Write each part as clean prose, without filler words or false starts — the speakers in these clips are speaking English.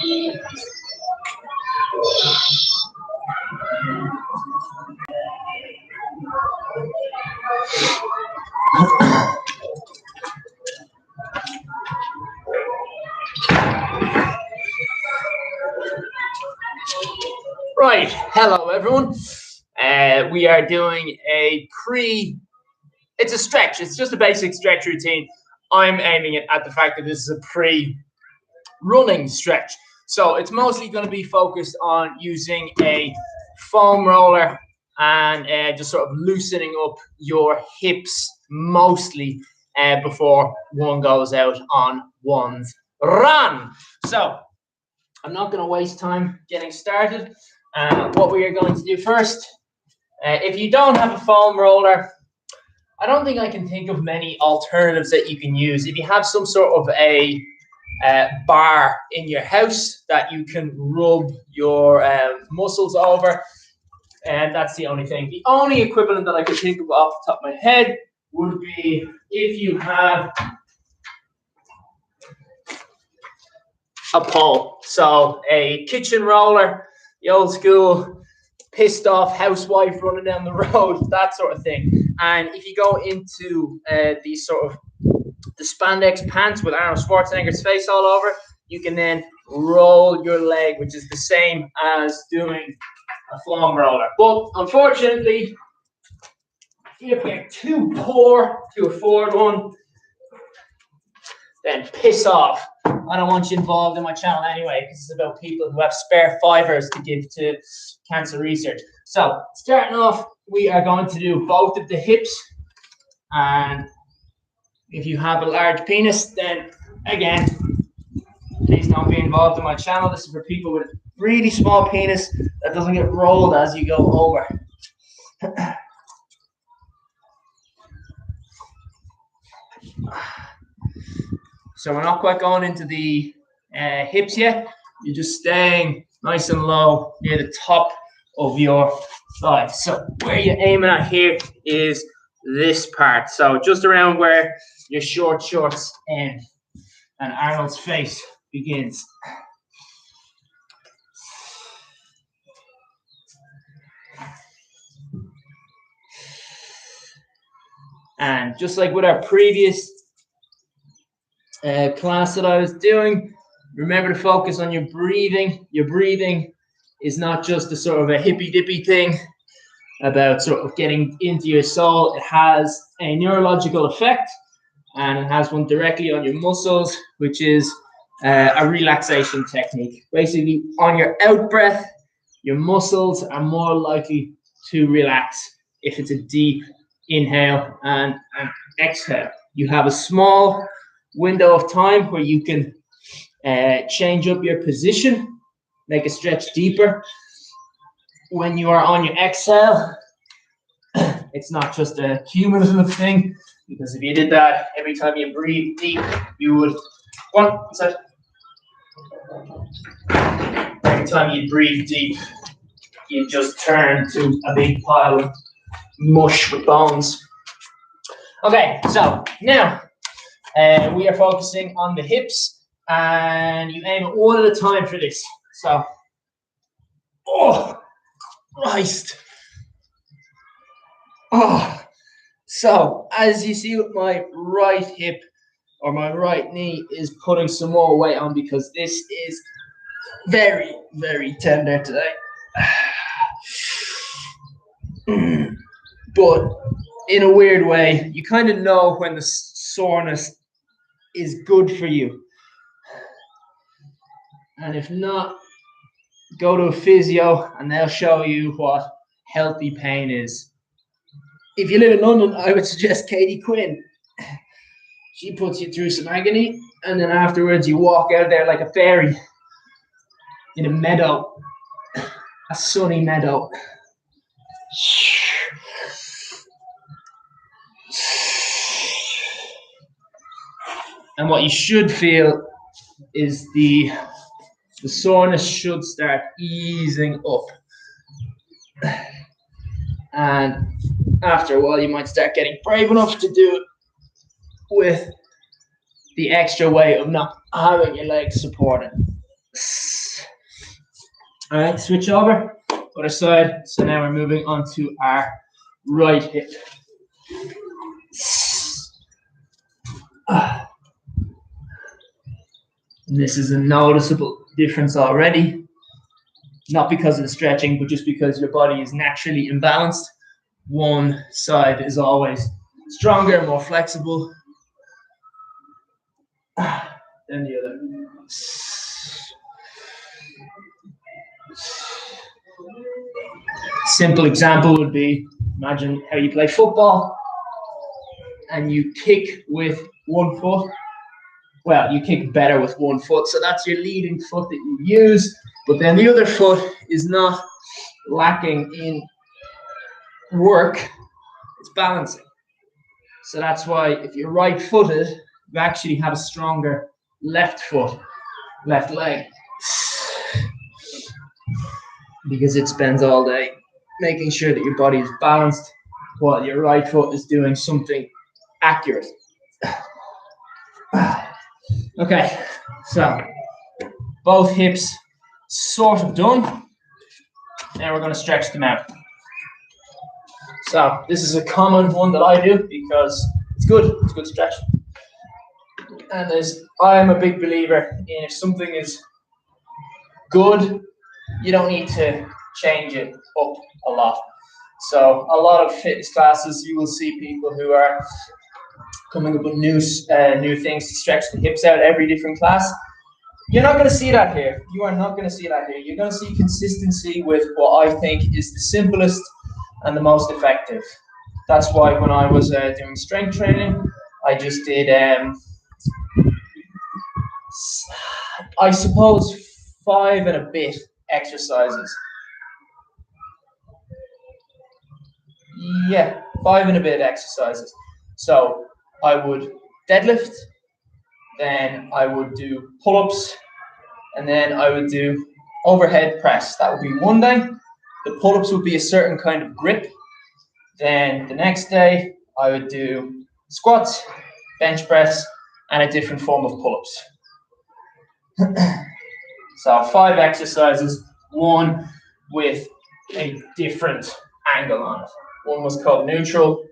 Right, hello everyone. We are doing it's a stretch, it's just a basic stretch routine. I'm aiming it at the fact that this is a pre-running stretch. So it's mostly going to be focused on using a foam roller and just sort of loosening up your hips mostly before one goes out on one's run. So I'm not going to waste time getting started. What we are going to do first, if you don't have a foam roller, I don't think I can think of many alternatives that you can use. If you have some sort of a bar in your house that you can rub your muscles over, and that's the only thing. The only equivalent that I could think of off the top of my head would be if you have a pole. So a kitchen roller, the old school pissed off housewife running down the road, that sort of thing. And if you go into these sort of the spandex pants with Arnold Schwarzenegger's face all over, you can then roll your leg, which is the same as doing a foam roller. But unfortunately, if you're too poor to afford one, then piss off. I don't want you involved in my channel anyway, because it's about people who have spare fivers to give to cancer research. So, starting off, we are going to do both of the hips. And if you have a large penis, then again, please don't be involved in my channel. This is for people with a really small penis that doesn't get rolled as you go over. So we're not quite going into the hips yet. You're just staying nice and low near the top of your thigh. So where you're aiming at here is this part. So just around where your short shorts end and Arnold's face begins. And just like with our previous class that I was doing, remember to focus on your breathing. Your breathing is not just a sort of a hippy dippy thing about sort of getting into your soul. It has a neurological effect, and it has one directly on your muscles, which is a relaxation technique. Basically, on your out breath, your muscles are more likely to relax if it's a deep inhale and an exhale. You have a small window of time where you can change up your position, make a stretch deeper. When you are on your exhale, it's not just a cumulative thing, because if you did that every time you breathe deep, you would every time you breathe deep, you just turn to a big pile of mush with bones. Okay, so now we are focusing on the hips, and you aim it one at a time for this. So, oh, Christ. Oh, so as you see with my right hip or my right knee is putting some more weight on, because this is very, very tender today. But in a weird way, you kind of know when the soreness is good for you. And if not, go to a physio and they'll show you what healthy pain is. If you live in London, I would suggest Katie Quinn. She puts you through some agony, and then afterwards you walk out there like a fairy in a meadow, a sunny meadow. And what you should feel is the soreness should start easing up. And after a while, you might start getting brave enough to do it with the extra weight of not having your legs supported. All right, switch over, other side. So now we're moving on to our right hip. And this is a noticeable difference already, not because of the stretching, but just because your body is naturally imbalanced. One side is always stronger, more flexible than the other. Simple example would be, imagine how you play football and you kick with one foot. Well, you kick better with one foot, so that's your leading foot that you use, but then the other foot is not lacking in work, it's balancing. So that's why if you're right-footed, you actually have a stronger left foot, left leg, because it spends all day making sure that your body is balanced while your right foot is doing something accurate. Okay, so both hips sort of done. Now we're going to stretch them out. So this is a common one that I do because it's good stretch. And I'm a big believer in, if something is good, you don't need to change it up a lot. So a lot of fitness classes, you will see people who are coming up with new things to stretch the hips out every different class. You're not going to see that here. You are not going to see that here. You're going to see consistency with what I think is the simplest and the most effective. That's why when I was doing strength training, I just did, I suppose, 5 and a bit exercises. Yeah, 5 and a bit exercises. So I would deadlift, then I would do pull-ups, and then I would do overhead press. That would be one day. The pull-ups would be a certain kind of grip. Then the next day, I would do squats, bench press, and a different form of pull-ups. So 5 exercises, one with a different angle on it. One was called neutral,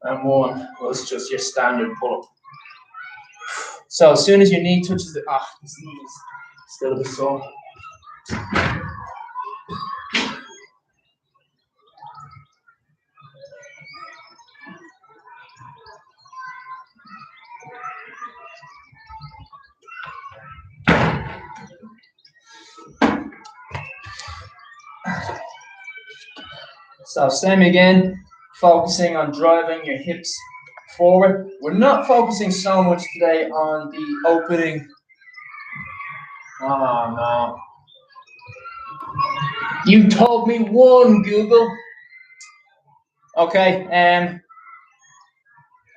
and one was just your standard pull-up. So as soon as your knee touches the, this knee is still a bit sore. So same again, focusing on driving your hips forward. We're not focusing so much today on the opening. Oh no. You told me one, Google. Okay,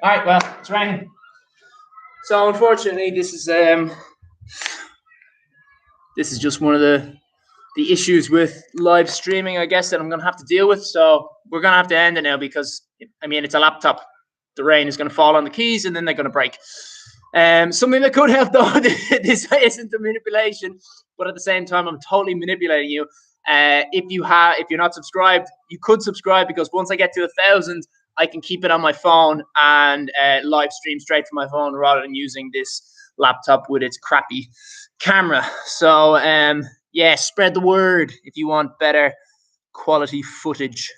all right, well, it's raining. So unfortunately, this is just one of the issues with live streaming, I guess, that I'm going to have to deal with. So we're going to have to end it now because, I mean, it's a laptop. The rain is going to fall on the keys and then they're going to break. Something that could help, though, this isn't a manipulation, but at the same time, I'm totally manipulating you. If you're not subscribed, you could subscribe, because once I get to 1,000, I can keep it on my phone and live stream straight from my phone rather than using this laptop with its crappy camera. So yeah, spread the word if you want better quality footage.